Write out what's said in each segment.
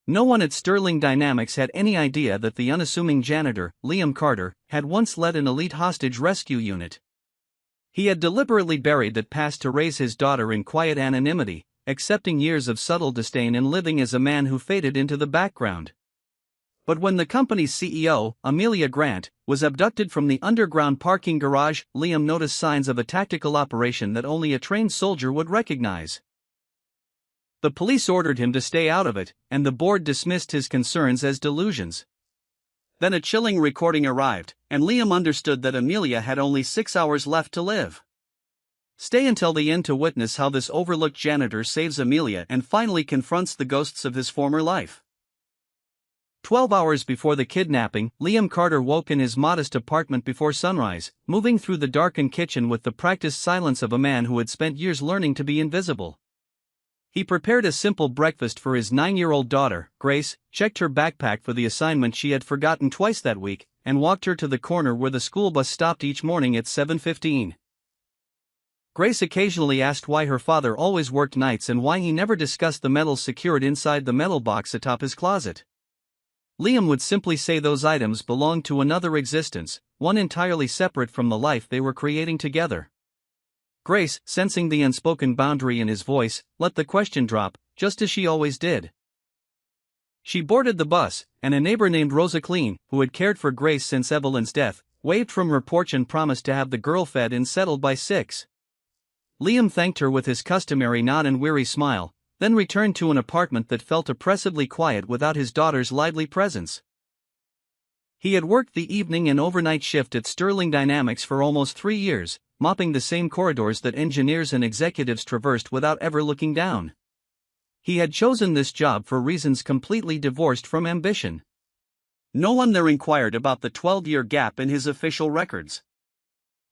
No one at Sterling Dynamics had any idea that the unassuming janitor, Liam Carter, had once led an elite hostage rescue unit. He had deliberately buried that past to raise his daughter in quiet anonymity, accepting years of subtle disdain and living as a man who faded into the background. But when the company's CEO, Amelia Grant, was abducted from the underground parking garage, Liam noticed signs of a tactical operation that only a trained soldier would recognize. The police ordered him to stay out of it, and the board dismissed his concerns as delusions. Then a chilling recording arrived, and Liam understood that Amelia had only 6 hours left to live. Stay until the end to witness how this overlooked janitor saves Amelia and finally confronts the ghosts of his former life. 12 hours before the kidnapping, Liam Carter woke in his modest apartment before sunrise, moving through the darkened kitchen with the practiced silence of a man who had spent years learning to be invisible. He prepared a simple breakfast for his 9-year-old daughter, Grace, checked her backpack for the assignment she had forgotten twice that week, and walked her to the corner where the school bus stopped each morning at 7:15. Grace occasionally asked why her father always worked nights and why he never discussed the metals secured inside the metal box atop his closet. Liam would simply say those items belonged to another existence, one entirely separate from the life they were creating together. Grace, sensing the unspoken boundary in his voice, let the question drop, just as she always did. She boarded the bus, and a neighbor named Rosa Clean, who had cared for Grace since Evelyn's death, waved from her porch and promised to have the girl fed and settled by 6. Liam thanked her with his customary nod and weary smile, then returned to an apartment that felt oppressively quiet without his daughter's lively presence. He had worked the evening and overnight shift at Sterling Dynamics for almost 3 years, mopping the same corridors that engineers and executives traversed without ever looking down. He had chosen this job for reasons completely divorced from ambition. No one there inquired about the 12-year gap in his official records.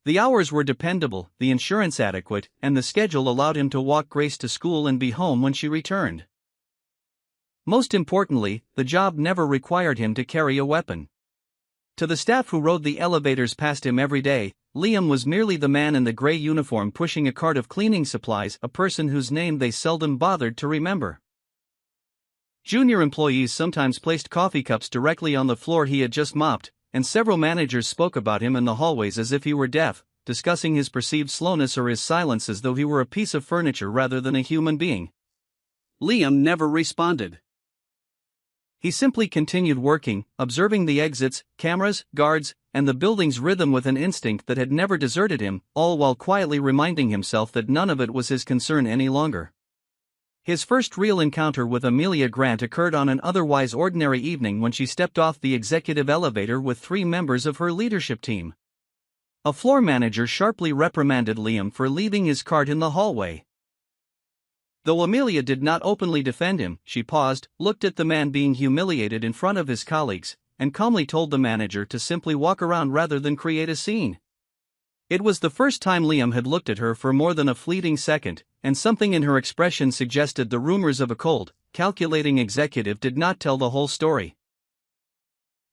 The hours were dependable, the insurance adequate, and the schedule allowed him to walk Grace to school and be home when she returned. Most importantly, the job never required him to carry a weapon. To the staff who rode the elevators past him every day, Liam was merely the man in the gray uniform pushing a cart of cleaning supplies, a person whose name they seldom bothered to remember. Junior employees sometimes placed coffee cups directly on the floor he had just mopped, and several managers spoke about him in the hallways as if he were deaf, discussing his perceived slowness or his silence as though he were a piece of furniture rather than a human being. Liam never responded. He simply continued working, observing the exits, cameras, guards, and the building's rhythm with an instinct that had never deserted him, all while quietly reminding himself that none of it was his concern any longer. His first real encounter with Amelia Grant occurred on an otherwise ordinary evening when she stepped off the executive elevator with 3 members of her leadership team. A floor manager sharply reprimanded Liam for leaving his cart in the hallway. Though Amelia did not openly defend him, she paused, looked at the man being humiliated in front of his colleagues, and calmly told the manager to simply walk around rather than create a scene. It was the first time Liam had looked at her for more than a fleeting second, and something in her expression suggested the rumors of a cold, calculating executive did not tell the whole story.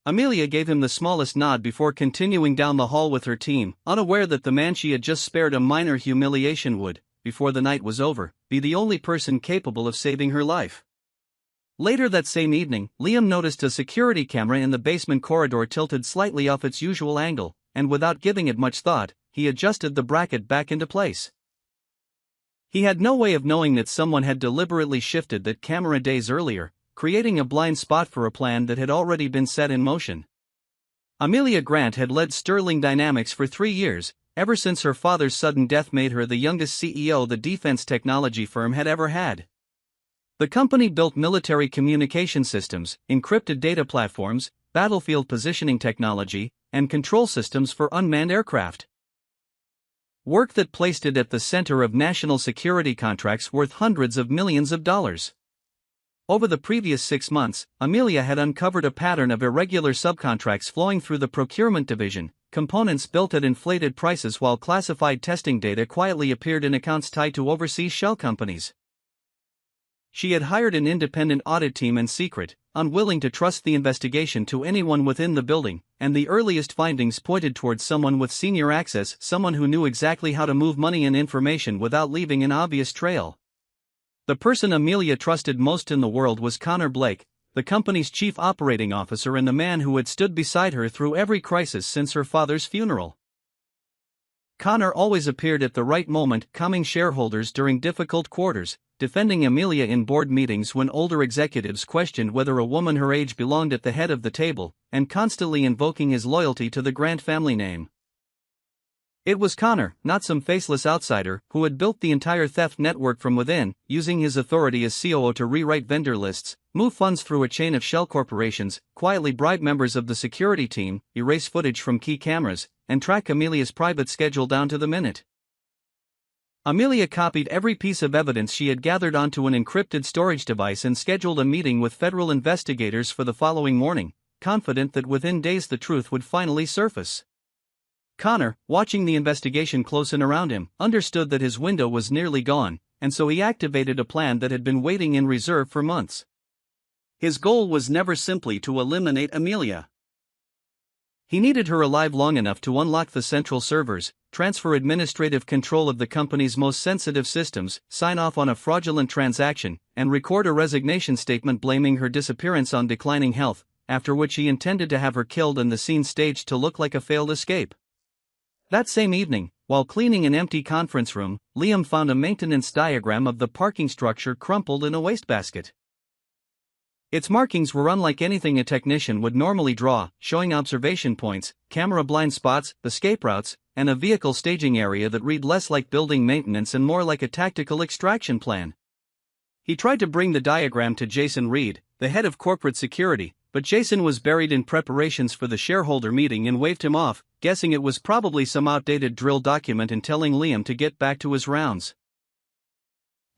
Amelia gave him the smallest nod before continuing down the hall with her team, unaware that the man she had just spared a minor humiliation would, before the night was over, be the only person capable of saving her life. Later that same evening, Liam noticed a security camera in the basement corridor tilted slightly off its usual angle, and without giving it much thought, he adjusted the bracket back into place. He had no way of knowing that someone had deliberately shifted that camera days earlier, creating a blind spot for a plan that had already been set in motion. Amelia Grant had led Sterling Dynamics for 3 years, ever since her father's sudden death made her the youngest CEO the defense technology firm had ever had. The company built military communication systems, encrypted data platforms, battlefield positioning technology, and control systems for unmanned aircraft. Work that placed it at the center of national security contracts worth hundreds of millions of dollars. Over the previous 6 months, Amelia had uncovered a pattern of irregular subcontracts flowing through the procurement division, components built at inflated prices while classified testing data quietly appeared in accounts tied to overseas shell companies. She had hired an independent audit team in secret, unwilling to trust the investigation to anyone within the building, and the earliest findings pointed towards someone with senior access, someone who knew exactly how to move money and information without leaving an obvious trail. The person Amelia trusted most in the world was Connor Blake, the company's chief operating officer and the man who had stood beside her through every crisis since her father's funeral. Connor always appeared at the right moment, calming shareholders during difficult quarters, defending Amelia in board meetings when older executives questioned whether a woman her age belonged at the head of the table, and constantly invoking his loyalty to the Grant family name. It was Connor, not some faceless outsider, who had built the entire theft network from within, using his authority as COO to rewrite vendor lists, move funds through a chain of shell corporations, quietly bribe members of the security team, erase footage from key cameras, and track Amelia's private schedule down to the minute. Amelia copied every piece of evidence she had gathered onto an encrypted storage device and scheduled a meeting with federal investigators for the following morning, confident that within days the truth would finally surface. Connor, watching the investigation close in around him, understood that his window was nearly gone, and so he activated a plan that had been waiting in reserve for months. His goal was never simply to eliminate Amelia. He needed her alive long enough to unlock the central servers, transfer administrative control of the company's most sensitive systems, sign off on a fraudulent transaction, and record a resignation statement blaming her disappearance on declining health, after which he intended to have her killed and the scene staged to look like a failed escape. That same evening, while cleaning an empty conference room, Liam found a maintenance diagram of the parking structure crumpled in a wastebasket. Its markings were unlike anything a technician would normally draw, showing observation points, camera blind spots, escape routes, and a vehicle staging area that read less like building maintenance and more like a tactical extraction plan. He tried to bring the diagram to Jason Reed, the head of corporate security, but Jason was buried in preparations for the shareholder meeting and waved him off, guessing it was probably some outdated drill document and telling Liam to get back to his rounds.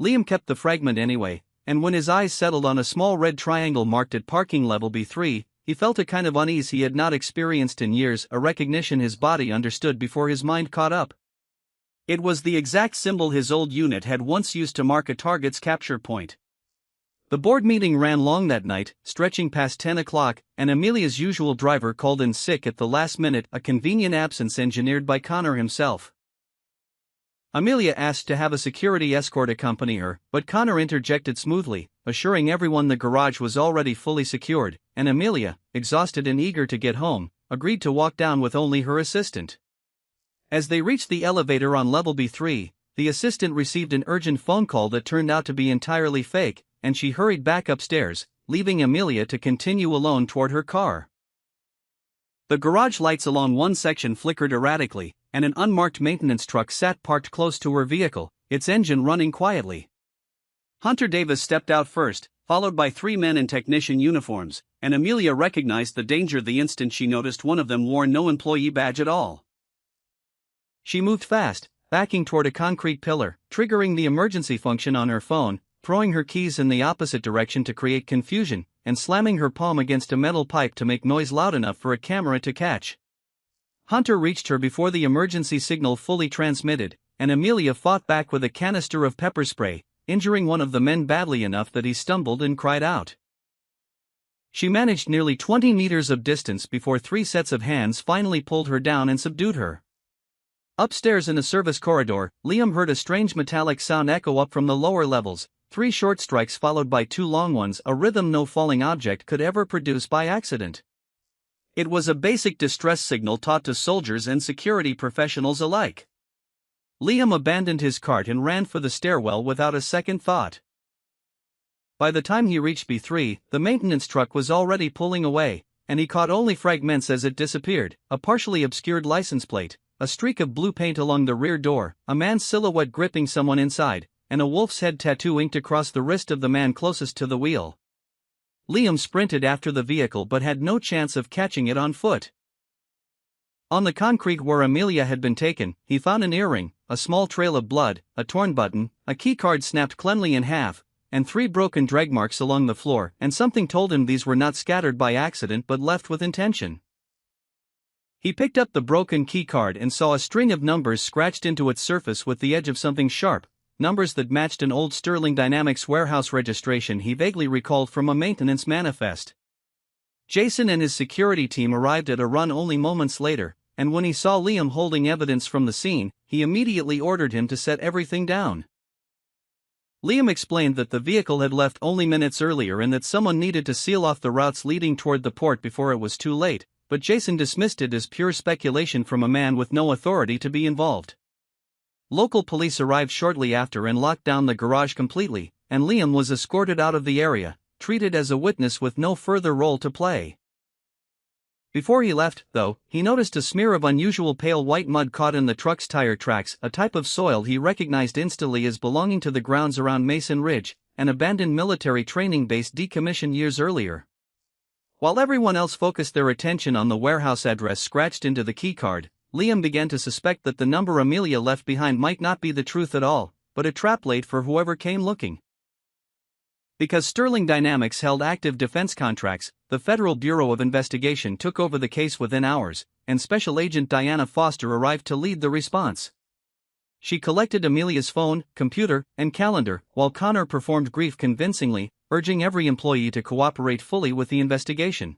Liam kept the fragment anyway, and when his eyes settled on a small red triangle marked at parking level B3, he felt a kind of unease he had not experienced in years, a recognition his body understood before his mind caught up. It was the exact symbol his old unit had once used to mark a target's capture point. The board meeting ran long that night, stretching past 10 o'clock, and Amelia's usual driver called in sick at the last minute, a convenient absence engineered by Connor himself. Amelia asked to have a security escort accompany her, but Connor interjected smoothly, assuring everyone the garage was already fully secured, and Amelia, exhausted and eager to get home, agreed to walk down with only her assistant. As they reached the elevator on level B3, the assistant received an urgent phone call that turned out to be entirely fake, and she hurried back upstairs, leaving Amelia to continue alone toward her car. The garage lights along one section flickered erratically, and an unmarked maintenance truck sat parked close to her vehicle, its engine running quietly. Hunter Davis stepped out first, followed by 3 men in technician uniforms, and Amelia recognized the danger the instant she noticed one of them wore no employee badge at all. She moved fast, backing toward a concrete pillar, triggering the emergency function on her phone, throwing her keys in the opposite direction to create confusion, and slamming her palm against a metal pipe to make noise loud enough for a camera to catch. Hunter reached her before the emergency signal fully transmitted, and Amelia fought back with a canister of pepper spray, injuring one of the men badly enough that he stumbled and cried out. She managed nearly 20 meters of distance before 3 sets of hands finally pulled her down and subdued her. Upstairs in a service corridor, Liam heard a strange metallic sound echo up from the lower levels, 3 short strikes followed by 2 long ones, a rhythm no falling object could ever produce by accident. It was a basic distress signal taught to soldiers and security professionals alike. Liam abandoned his cart and ran for the stairwell without a second thought. By the time he reached B3, the maintenance truck was already pulling away, and he caught only fragments as it disappeared, a partially obscured license plate, a streak of blue paint along the rear door, a man's silhouette gripping someone inside, and a wolf's head tattoo inked across the wrist of the man closest to the wheel. Liam sprinted after the vehicle but had no chance of catching it on foot. On the concrete where Amelia had been taken, he found an earring, a small trail of blood, a torn button, a keycard snapped cleanly in half, and 3 broken drag marks along the floor, and something told him these were not scattered by accident but left with intention. He picked up the broken keycard and saw a string of numbers scratched into its surface with the edge of something sharp, numbers that matched an old Sterling Dynamics warehouse registration he vaguely recalled from a maintenance manifest. Jason and his security team arrived at a run only moments later, and when he saw Liam holding evidence from the scene, he immediately ordered him to set everything down. Liam explained that the vehicle had left only minutes earlier and that someone needed to seal off the routes leading toward the port before it was too late, but Jason dismissed it as pure speculation from a man with no authority to be involved. Local police arrived shortly after and locked down the garage completely, and Liam was escorted out of the area, treated as a witness with no further role to play. Before he left, though, he noticed a smear of unusual pale white mud caught in the truck's tire tracks, a type of soil he recognized instantly as belonging to the grounds around Mason Ridge, an abandoned military training base decommissioned years earlier. While everyone else focused their attention on the warehouse address scratched into the keycard, Liam began to suspect that the number Amelia left behind might not be the truth at all, but a trap laid for whoever came looking. Because Sterling Dynamics held active defense contracts, the Federal Bureau of Investigation took over the case within hours, and Special Agent Diana Foster arrived to lead the response. She collected Amelia's phone, computer, and calendar, while Connor performed grief convincingly, urging every employee to cooperate fully with the investigation.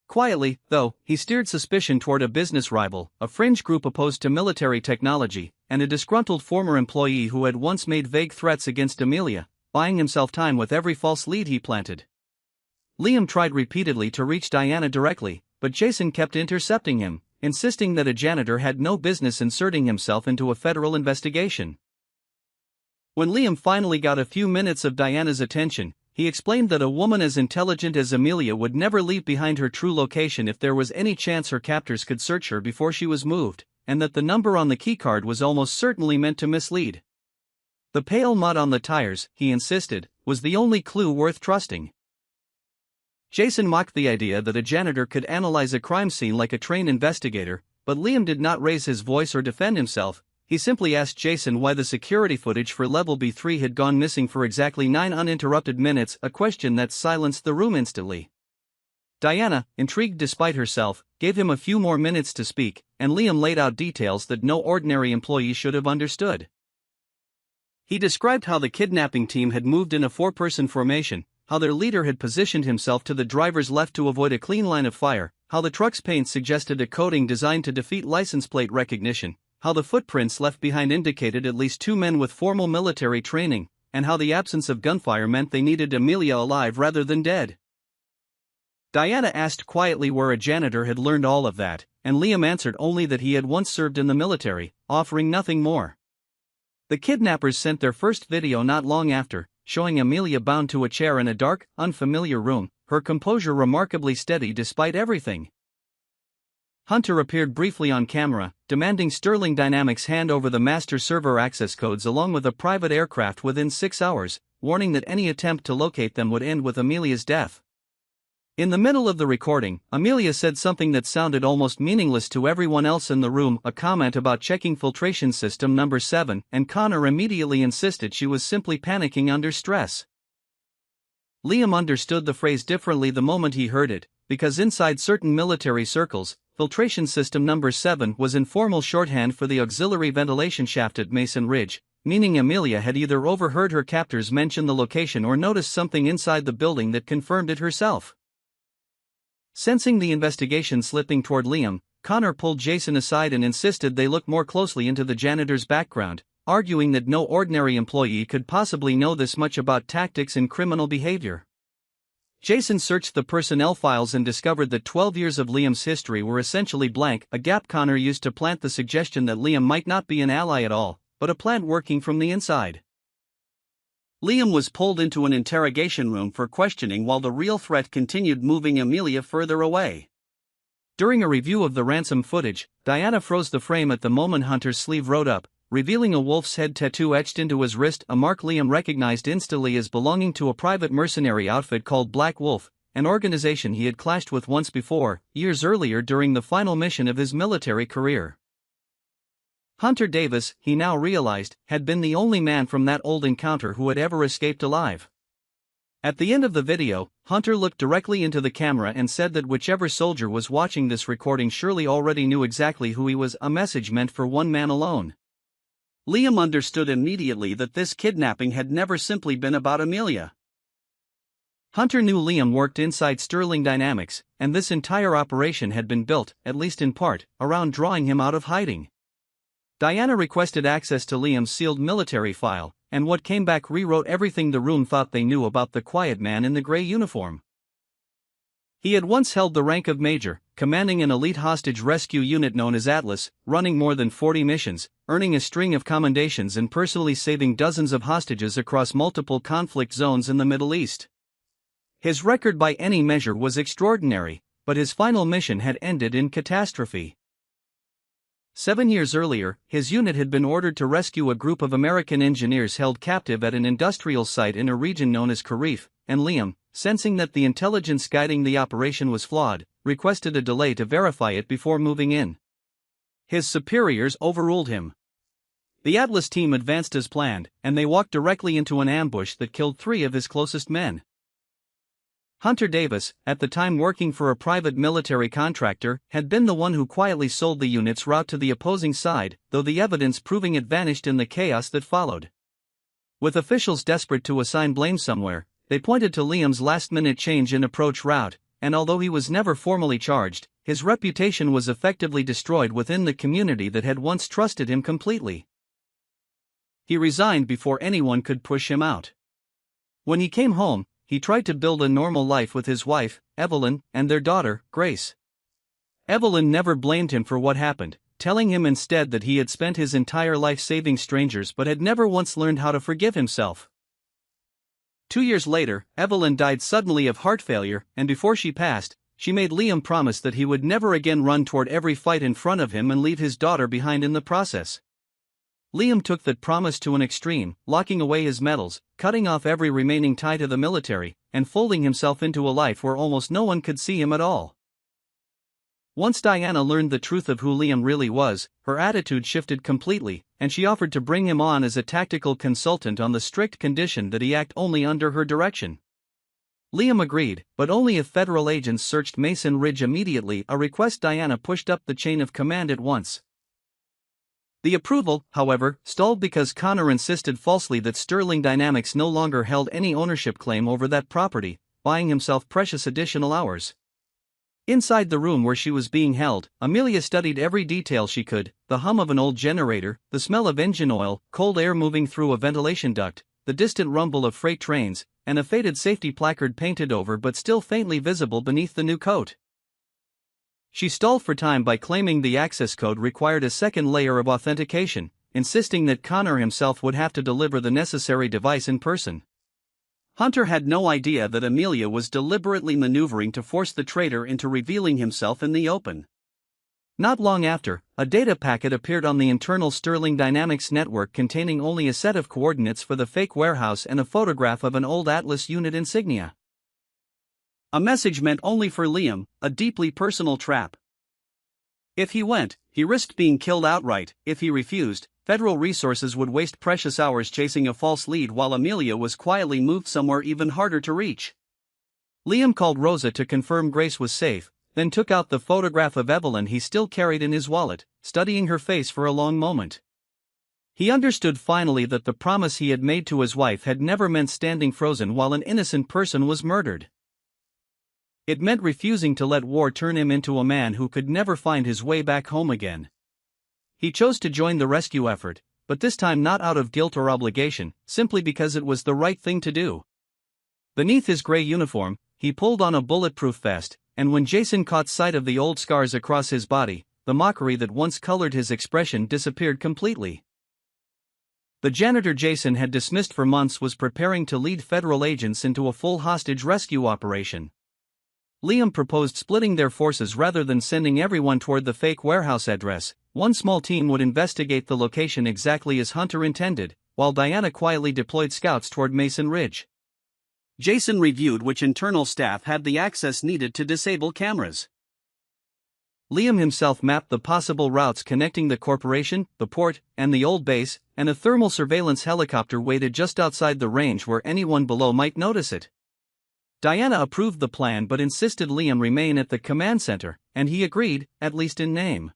Quietly, though, he steered suspicion toward a business rival, a fringe group opposed to military technology, and a disgruntled former employee who had once made vague threats against Amelia, buying himself time with every false lead he planted. Liam tried repeatedly to reach Diana directly, but Jason kept intercepting him, insisting that a janitor had no business inserting himself into a federal investigation. When Liam finally got a few minutes of Diana's attention, he explained that a woman as intelligent as Amelia would never leave behind her true location if there was any chance her captors could search her before she was moved, and that the number on the keycard was almost certainly meant to mislead. The pale mud on the tires, he insisted, was the only clue worth trusting. Jason mocked the idea that a janitor could analyze a crime scene like a trained investigator, but Liam did not raise his voice or defend himself. He simply asked Jason why the security footage for Level B3 had gone missing for exactly 9 uninterrupted minutes, a question that silenced the room instantly. Diana, intrigued despite herself, gave him a few more minutes to speak, and Liam laid out details that no ordinary employee should have understood. He described how the kidnapping team had moved in a 4-person formation, how their leader had positioned himself to the driver's left to avoid a clean line of fire, how the truck's paint suggested a coating designed to defeat license plate recognition, how the footprints left behind indicated at least 2 men with formal military training, and how the absence of gunfire meant they needed Amelia alive rather than dead. Diana asked quietly where a janitor had learned all of that, and Liam answered only that he had once served in the military, offering nothing more. The kidnappers sent their first video not long after, showing Amelia bound to a chair in a dark, unfamiliar room, her composure remarkably steady despite everything. Hunter appeared briefly on camera, demanding Sterling Dynamics hand over the master server access codes along with a private aircraft within 6 hours, warning that any attempt to locate them would end with Amelia's death. In the middle of the recording, Amelia said something that sounded almost meaningless to everyone else in the room, a comment about checking filtration system number 7, and Connor immediately insisted she was simply panicking under stress. Liam understood the phrase differently the moment he heard it, because inside certain military circles, filtration system number 7 was informal shorthand for the auxiliary ventilation shaft at Mason Ridge, meaning Amelia had either overheard her captors mention the location or noticed something inside the building that confirmed it herself. Sensing the investigation slipping toward Liam, Connor pulled Jason aside and insisted they look more closely into the janitor's background, arguing that no ordinary employee could possibly know this much about tactics and criminal behavior. Jason searched the personnel files and discovered that 12 years of Liam's history were essentially blank, a gap Connor used to plant the suggestion that Liam might not be an ally at all, but a plant working from the inside. Liam was pulled into an interrogation room for questioning while the real threat continued moving Amelia further away. During a review of the ransom footage, Diana froze the frame at the moment Hunter's sleeve rode up, revealing a wolf's head tattoo etched into his wrist, a mark Liam recognized instantly as belonging to a private mercenary outfit called Black Wolf, an organization he had clashed with once before, years earlier during the final mission of his military career. Hunter Davis, he now realized, had been the only man from that old encounter who had ever escaped alive. At the end of the video, Hunter looked directly into the camera and said that whichever soldier was watching this recording surely already knew exactly who he was, a message meant for one man alone. Liam understood immediately that this kidnapping had never simply been about Amelia. Hunter knew Liam worked inside Sterling Dynamics, and this entire operation had been built, at least in part, around drawing him out of hiding. Diana requested access to Liam's sealed military file, and what came back rewrote everything the room thought they knew about the quiet man in the gray uniform. He had once held the rank of major, commanding an elite hostage rescue unit known as Atlas, running more than 40 missions, earning a string of commendations and personally saving dozens of hostages across multiple conflict zones in the Middle East. His record by any measure was extraordinary, but his final mission had ended in catastrophe. 7 years earlier, his unit had been ordered to rescue a group of American engineers held captive at an industrial site in a region known as Karif, and Liam, sensing that the intelligence guiding the operation was flawed, requested a delay to verify it before moving in. His superiors overruled him. The Atlas team advanced as planned, and they walked directly into an ambush that killed 3 of his closest men. Hunter Davis, at the time working for a private military contractor, had been the one who quietly sold the unit's route to the opposing side, though the evidence proving it vanished in the chaos that followed. With officials desperate to assign blame somewhere, they pointed to Liam's last-minute change in approach route, and although he was never formally charged, his reputation was effectively destroyed within the community that had once trusted him completely. He resigned before anyone could push him out. When he came home, he tried to build a normal life with his wife, Evelyn, and their daughter, Grace. Evelyn never blamed him for what happened, telling him instead that he had spent his entire life saving strangers but had never once learned how to forgive himself. 2 years later, Evelyn died suddenly of heart failure, and before she passed, she made Liam promise that he would never again run toward every fight in front of him and leave his daughter behind in the process. Liam took that promise to an extreme, locking away his medals, cutting off every remaining tie to the military, and folding himself into a life where almost no one could see him at all. Once Diana learned the truth of who Liam really was, her attitude shifted completely, and she offered to bring him on as a tactical consultant on the strict condition that he act only under her direction. Liam agreed, but only if federal agents searched Mason Ridge immediately, a request Diana pushed up the chain of command at once. The approval, however, stalled because Connor insisted falsely that Sterling Dynamics no longer held any ownership claim over that property, buying himself precious additional hours. Inside the room where she was being held, Amelia studied every detail she could: the hum of an old generator, the smell of engine oil, cold air moving through a ventilation duct, the distant rumble of freight trains, and a faded safety placard painted over but still faintly visible beneath the new coat. She stalled for time by claiming the access code required a second layer of authentication, insisting that Connor himself would have to deliver the necessary device in person. Hunter had no idea that Amelia was deliberately maneuvering to force the traitor into revealing himself in the open. Not long after, a data packet appeared on the internal Sterling Dynamics network containing only a set of coordinates for the fake warehouse and a photograph of an old Atlas unit insignia. A message meant only for Liam, a deeply personal trap. If he went, he risked being killed outright. If he refused, federal resources would waste precious hours chasing a false lead while Amelia was quietly moved somewhere even harder to reach. Liam called Rosa to confirm Grace was safe, then took out the photograph of Evelyn he still carried in his wallet, studying her face for a long moment. He understood finally that the promise he had made to his wife had never meant standing frozen while an innocent person was murdered. It meant refusing to let war turn him into a man who could never find his way back home again. He chose to join the rescue effort, but this time not out of guilt or obligation, simply because it was the right thing to do. Beneath his gray uniform, he pulled on a bulletproof vest, and when Jason caught sight of the old scars across his body, the mockery that once colored his expression disappeared completely. The janitor Jason had dismissed for months was preparing to lead federal agents into a full hostage rescue operation. Liam proposed splitting their forces rather than sending everyone toward the fake warehouse address. One small team would investigate the location exactly as Hunter intended, while Diana quietly deployed scouts toward Mason Ridge. Jason reviewed which internal staff had the access needed to disable cameras. Liam himself mapped the possible routes connecting the corporation, the port, and the old base, and a thermal surveillance helicopter waited just outside the range where anyone below might notice it. Diana approved the plan but insisted Liam remain at the command center, and he agreed, at least in name.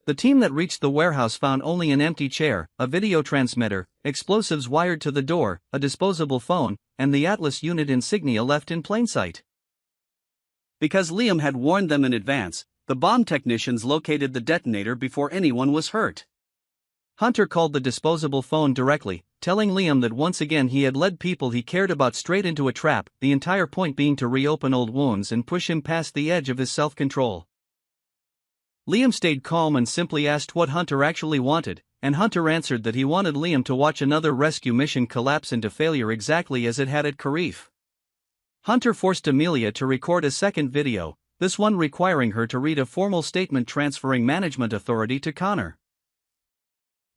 The team that reached the warehouse found only an empty chair, a video transmitter, explosives wired to the door, a disposable phone, and the Atlas unit insignia left in plain sight. Because Liam had warned them in advance, the bomb technicians located the detonator before anyone was hurt. Hunter called the disposable phone directly, telling Liam that once again he had led people he cared about straight into a trap, the entire point being to reopen old wounds and push him past the edge of his self-control. Liam stayed calm and simply asked what Hunter actually wanted, and Hunter answered that he wanted Liam to watch another rescue mission collapse into failure exactly as it had at Karif. Hunter forced Amelia to record a second video, this one requiring her to read a formal statement transferring management authority to Connor.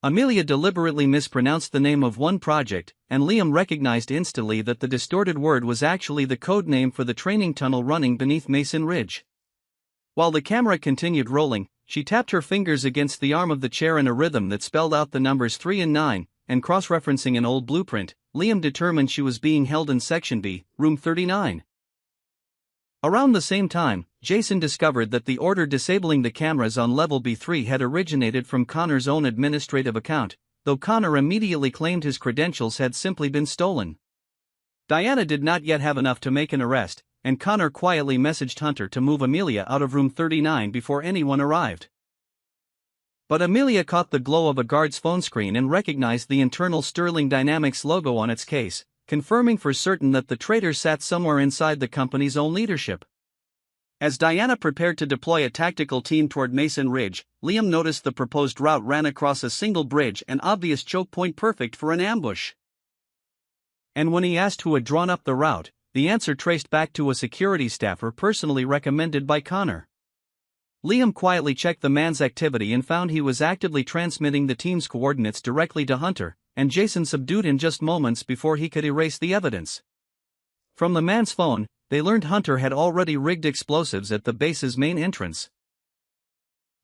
Amelia deliberately mispronounced the name of one project, and Liam recognized instantly that the distorted word was actually the code name for the training tunnel running beneath Mason Ridge. While the camera continued rolling, she tapped her fingers against the arm of the chair in a rhythm that spelled out the numbers 3 and 9, and cross-referencing an old blueprint, Liam determined she was being held in Section B, Room 39. Around the same time, Jason discovered that the order disabling the cameras on Level B3 had originated from Connor's own administrative account, though Connor immediately claimed his credentials had simply been stolen. Diana did not yet have enough to make an arrest, and Connor quietly messaged Hunter to move Amelia out of Room 39 before anyone arrived. But Amelia caught the glow of a guard's phone screen and recognized the internal Sterling Dynamics logo on its case, confirming for certain that the traitor sat somewhere inside the company's own leadership. As Diana prepared to deploy a tactical team toward Mason Ridge, Liam noticed the proposed route ran across a single bridge, an obvious choke point perfect for an ambush. And when he asked who had drawn up the route, the answer traced back to a security staffer personally recommended by Connor. Liam quietly checked the man's activity and found he was actively transmitting the team's coordinates directly to Hunter, and Jason subdued him just moments before he could erase the evidence. From the man's phone, they learned Hunter had already rigged explosives at the base's main entrance.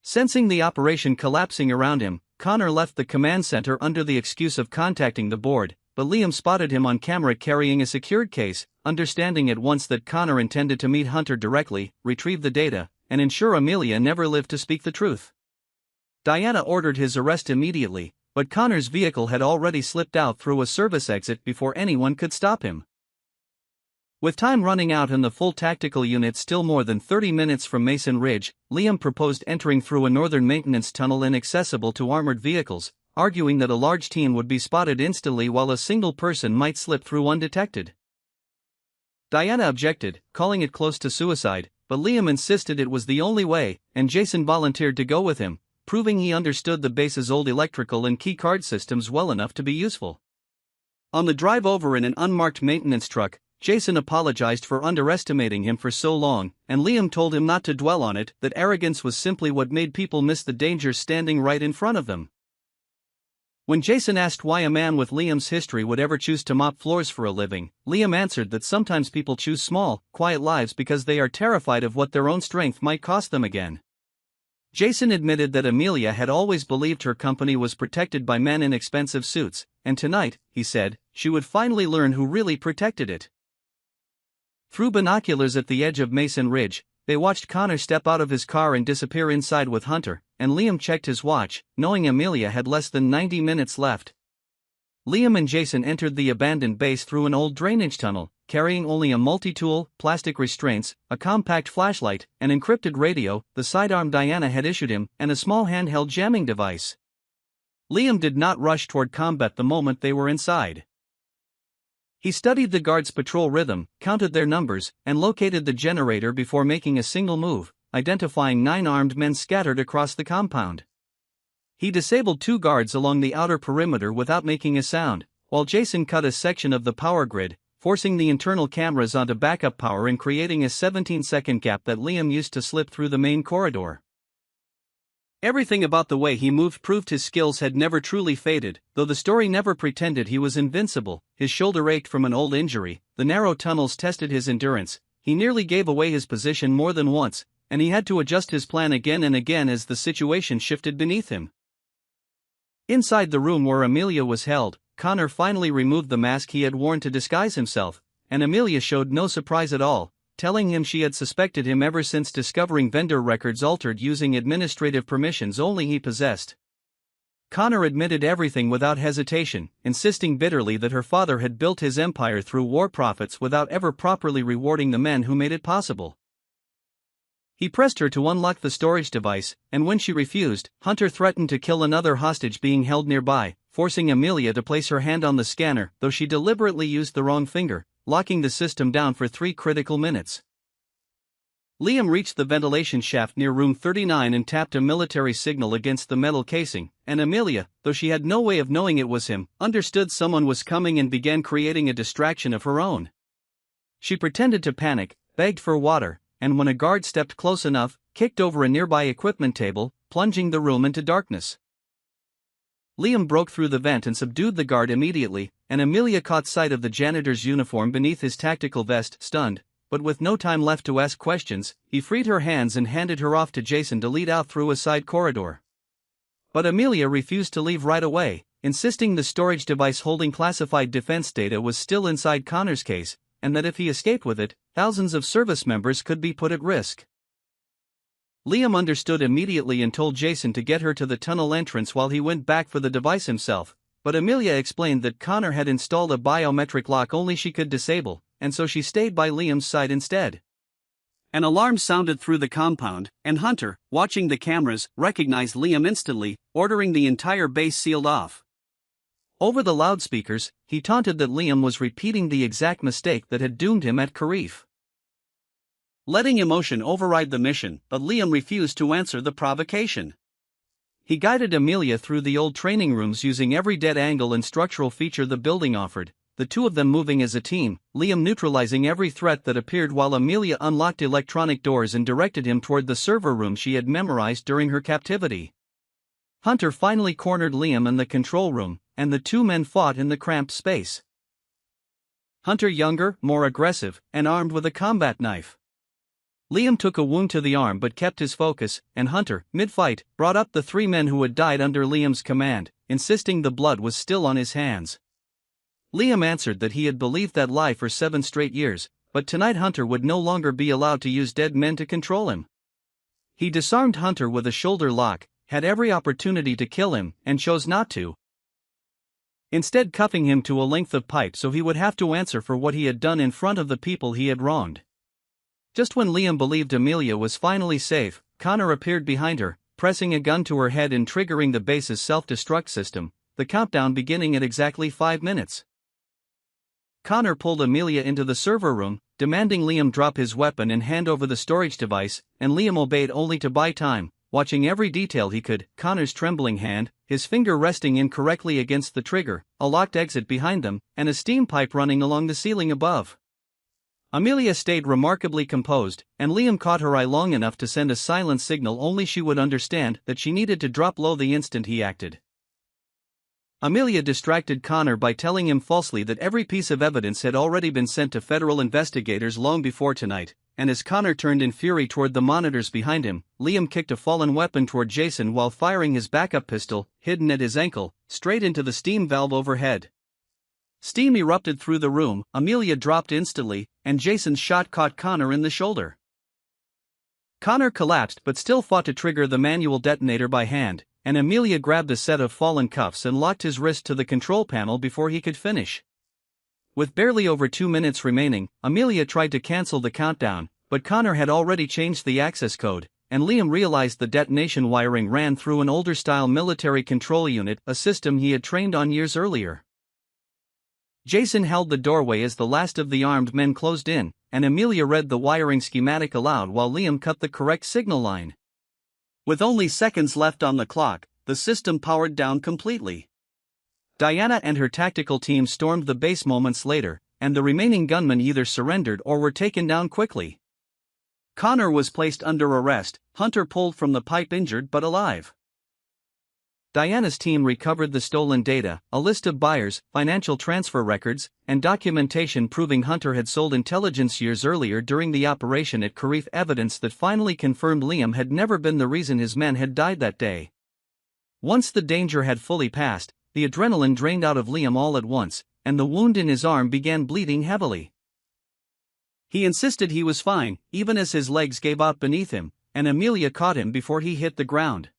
Sensing the operation collapsing around him, Connor left the command center under the excuse of contacting the board, but Liam spotted him on camera carrying a secured case, understanding at once that Connor intended to meet Hunter directly, retrieve the data, and ensure Amelia never lived to speak the truth. Diana ordered his arrest immediately, but Connor's vehicle had already slipped out through a service exit before anyone could stop him. With time running out and the full tactical unit still more than 30 minutes from Mason Ridge, Liam proposed entering through a northern maintenance tunnel inaccessible to armored vehicles, arguing that a large team would be spotted instantly while a single person might slip through undetected. Diana objected, calling it close to suicide, but Liam insisted it was the only way, and Jason volunteered to go with him, proving he understood the base's old electrical and key card systems well enough to be useful. On the drive over in an unmarked maintenance truck, Jason apologized for underestimating him for so long, and Liam told him not to dwell on it, that arrogance was simply what made people miss the danger standing right in front of them. When Jason asked why a man with Liam's history would ever choose to mop floors for a living, Liam answered that sometimes people choose small, quiet lives because they are terrified of what their own strength might cost them again. Jason admitted that Amelia had always believed her company was protected by men in expensive suits, and tonight, he said, she would finally learn who really protected it. Through binoculars at the edge of Mason Ridge, they watched Connor step out of his car and disappear inside with Hunter, and Liam checked his watch, knowing Amelia had less than 90 minutes left. Liam and Jason entered the abandoned base through an old drainage tunnel, carrying only a multi-tool, plastic restraints, a compact flashlight, an encrypted radio, the sidearm Diana had issued him, and a small handheld jamming device. Liam did not rush toward combat the moment they were inside. He studied the guards' patrol rhythm, counted their numbers, and located the generator before making a single move, identifying 9 armed men scattered across the compound. He disabled 2 guards along the outer perimeter without making a sound, while Jason cut a section of the power grid, forcing the internal cameras onto backup power and creating a 17-second gap that Liam used to slip through the main corridor. Everything about the way he moved proved his skills had never truly faded, though the story never pretended he was invincible. His shoulder ached from an old injury, the narrow tunnels tested his endurance, he nearly gave away his position more than once, and he had to adjust his plan again and again as the situation shifted beneath him. Inside the room where Amelia was held, Connor finally removed the mask he had worn to disguise himself, and Amelia showed no surprise at all, telling him she had suspected him ever since discovering vendor records altered using administrative permissions only he possessed. Connor admitted everything without hesitation, insisting bitterly that her father had built his empire through war profits without ever properly rewarding the men who made it possible. He pressed her to unlock the storage device, and when she refused, Hunter threatened to kill another hostage being held nearby, forcing Amelia to place her hand on the scanner, though she deliberately used the wrong finger, locking the system down for 3 critical minutes. Liam reached the ventilation shaft near room 39 and tapped a military signal against the metal casing, and Amelia, though she had no way of knowing it was him, understood someone was coming and began creating a distraction of her own. She pretended to panic, begged for water, and when a guard stepped close enough, kicked over a nearby equipment table, plunging the room into darkness. Liam broke through the vent and subdued the guard immediately, and Amelia caught sight of the janitor's uniform beneath his tactical vest. Stunned, but with no time left to ask questions, he freed her hands and handed her off to Jason to lead out through a side corridor. But Amelia refused to leave right away, insisting the storage device holding classified defense data was still inside Connor's case, and that if he escaped with it, thousands of service members could be put at risk. Liam understood immediately and told Jason to get her to the tunnel entrance while he went back for the device himself, but Amelia explained that Connor had installed a biometric lock only she could disable, and so she stayed by Liam's side instead. An alarm sounded through the compound, and Hunter, watching the cameras, recognized Liam instantly, ordering the entire base sealed off. Over the loudspeakers, he taunted that Liam was repeating the exact mistake that had doomed him at Karif. Letting emotion override the mission, but Liam refused to answer the provocation. He guided Amelia through the old training rooms using every dead angle and structural feature the building offered, the two of them moving as a team, Liam neutralizing every threat that appeared while Amelia unlocked electronic doors and directed him toward the server room she had memorized during her captivity. Hunter finally cornered Liam in the control room, and the two men fought in the cramped space. Hunter younger, more aggressive, and armed with a combat knife. Liam took a wound to the arm but kept his focus, and Hunter, mid-fight, brought up the 3 men who had died under Liam's command, insisting the blood was still on his hands. Liam answered that he had believed that lie for 7 straight years, but tonight Hunter would no longer be allowed to use dead men to control him. He disarmed Hunter with a shoulder lock, had every opportunity to kill him, and chose not to. Instead cuffing him to a length of pipe so he would have to answer for what he had done in front of the people he had wronged. Just when Liam believed Amelia was finally safe, Connor appeared behind her, pressing a gun to her head and triggering the base's self-destruct system, the countdown beginning at exactly 5 minutes. Connor pulled Amelia into the server room, demanding Liam drop his weapon and hand over the storage device, and Liam obeyed only to buy time, watching every detail he could, Connor's trembling hand, his finger resting incorrectly against the trigger, a locked exit behind them, and a steam pipe running along the ceiling above. Amelia stayed remarkably composed, and Liam caught her eye long enough to send a silent signal only she would understand that she needed to drop low the instant he acted. Amelia distracted Connor by telling him falsely that every piece of evidence had already been sent to federal investigators long before tonight, and as Connor turned in fury toward the monitors behind him, Liam kicked a fallen weapon toward Jason while firing his backup pistol, hidden at his ankle, straight into the steam valve overhead. Steam erupted through the room, Amelia dropped instantly, and Jason's shot caught Connor in the shoulder. Connor collapsed but still fought to trigger the manual detonator by hand, and Amelia grabbed a set of fallen cuffs and locked his wrist to the control panel before he could finish. With barely over 2 minutes remaining, Amelia tried to cancel the countdown, but Connor had already changed the access code, and Liam realized the detonation wiring ran through an older-style military control unit, a system he had trained on years earlier. Jason held the doorway as the last of the armed men closed in, and Amelia read the wiring schematic aloud while Liam cut the correct signal line. With only seconds left on the clock, the system powered down completely. Diana and her tactical team stormed the base moments later, and the remaining gunmen either surrendered or were taken down quickly. Connor was placed under arrest, Hunter pulled from the pipe injured but alive. Diana's team recovered the stolen data, a list of buyers, financial transfer records, and documentation proving Hunter had sold intelligence years earlier during the operation at Karif, evidence that finally confirmed Liam had never been the reason his men had died that day. Once the danger had fully passed, the adrenaline drained out of Liam all at once, and the wound in his arm began bleeding heavily. He insisted he was fine, even as his legs gave out beneath him, and Amelia caught him before he hit the ground.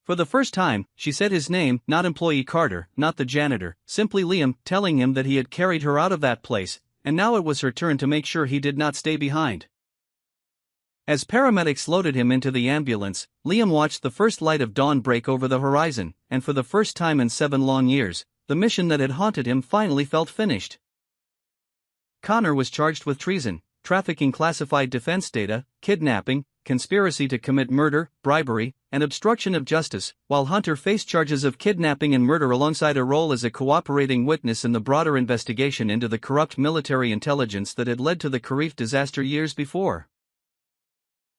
For the first time, she said his name, not employee Carter, not the janitor, simply Liam, telling him that he had carried her out of that place, and now it was her turn to make sure he did not stay behind. As paramedics loaded him into the ambulance, Liam watched the first light of dawn break over the horizon, and for the first time in 7 long years, the mission that had haunted him finally felt finished. Connor was charged with treason, trafficking classified defense data, kidnapping, conspiracy to commit murder, bribery, and obstruction of justice, while Hunter faced charges of kidnapping and murder alongside a role as a cooperating witness in the broader investigation into the corrupt military intelligence that had led to the Kharif disaster years before.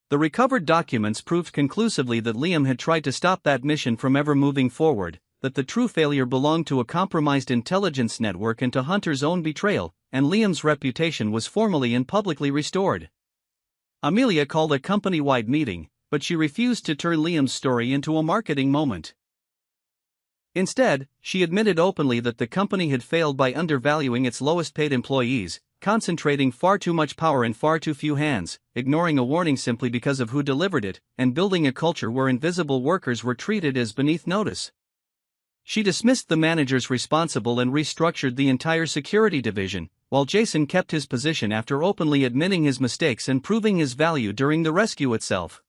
The recovered documents proved conclusively that Liam had tried to stop that mission from ever moving forward, that the true failure belonged to a compromised intelligence network and to Hunter's own betrayal, and Liam's reputation was formally and publicly restored. Amelia called a company-wide meeting, but she refused to turn Liam's story into a marketing moment. Instead, she admitted openly that the company had failed by undervaluing its lowest-paid employees, concentrating far too much power in far too few hands, ignoring a warning simply because of who delivered it, and building a culture where invisible workers were treated as beneath notice. She dismissed the managers responsible and restructured the entire security division, while Jason kept his position after openly admitting his mistakes and proving his value during the rescue itself.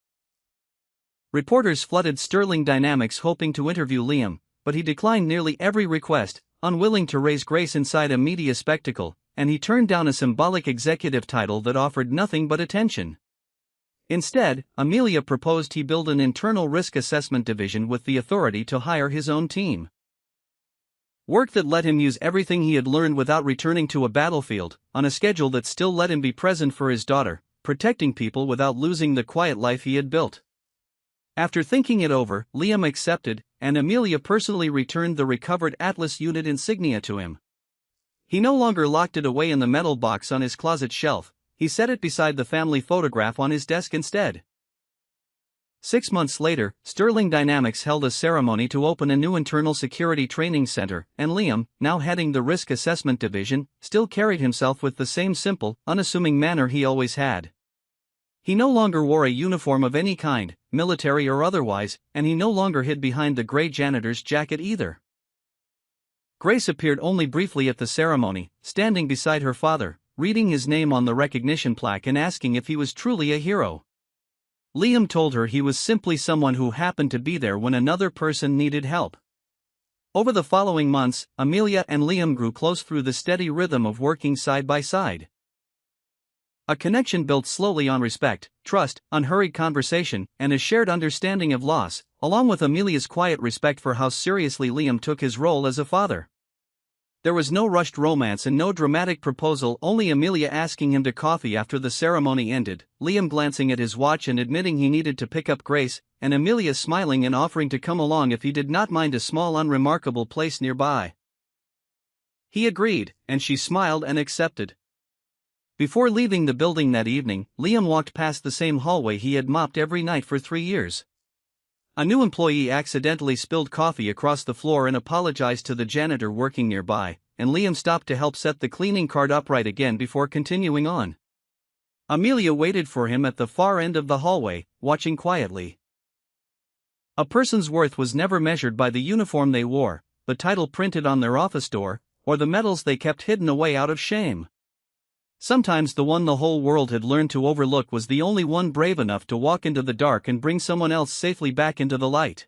Reporters flooded Sterling Dynamics hoping to interview Liam, but he declined nearly every request, unwilling to raise grace inside a media spectacle, and he turned down a symbolic executive title that offered nothing but attention. Instead, Amelia proposed he build an internal risk assessment division with the authority to hire his own team. Work that let him use everything he had learned without returning to a battlefield, on a schedule that still let him be present for his daughter, protecting people without losing the quiet life he had built. After thinking it over, Liam accepted, and Amelia personally returned the recovered Atlas unit insignia to him. He no longer locked it away in the metal box on his closet shelf, he set it beside the family photograph on his desk instead. 6 months later, Sterling Dynamics held a ceremony to open a new internal security training center, and Liam, now heading the risk assessment division, still carried himself with the same simple, unassuming manner he always had. He no longer wore a uniform of any kind, military or otherwise, and he no longer hid behind the gray janitor's jacket either. Grace appeared only briefly at the ceremony, standing beside her father, reading his name on the recognition plaque and asking if he was truly a hero. Liam told her he was simply someone who happened to be there when another person needed help. Over the following months, Amelia and Liam grew close through the steady rhythm of working side by side. A connection built slowly on respect, trust, unhurried conversation, and a shared understanding of loss, along with Amelia's quiet respect for how seriously Liam took his role as a father. There was no rushed romance and no dramatic proposal, only Amelia asking him to coffee after the ceremony ended, Liam glancing at his watch and admitting he needed to pick up Grace, and Amelia smiling and offering to come along if he did not mind a small unremarkable place nearby. He agreed, and she smiled and accepted. Before leaving the building that evening, Liam walked past the same hallway he had mopped every night for 3 years. A new employee accidentally spilled coffee across the floor and apologized to the janitor working nearby, and Liam stopped to help set the cleaning cart upright again before continuing on. Amelia waited for him at the far end of the hallway, watching quietly. A person's worth was never measured by the uniform they wore, the title printed on their office door, or the medals they kept hidden away out of shame. Sometimes the one the whole world had learned to overlook was the only one brave enough to walk into the dark and bring someone else safely back into the light.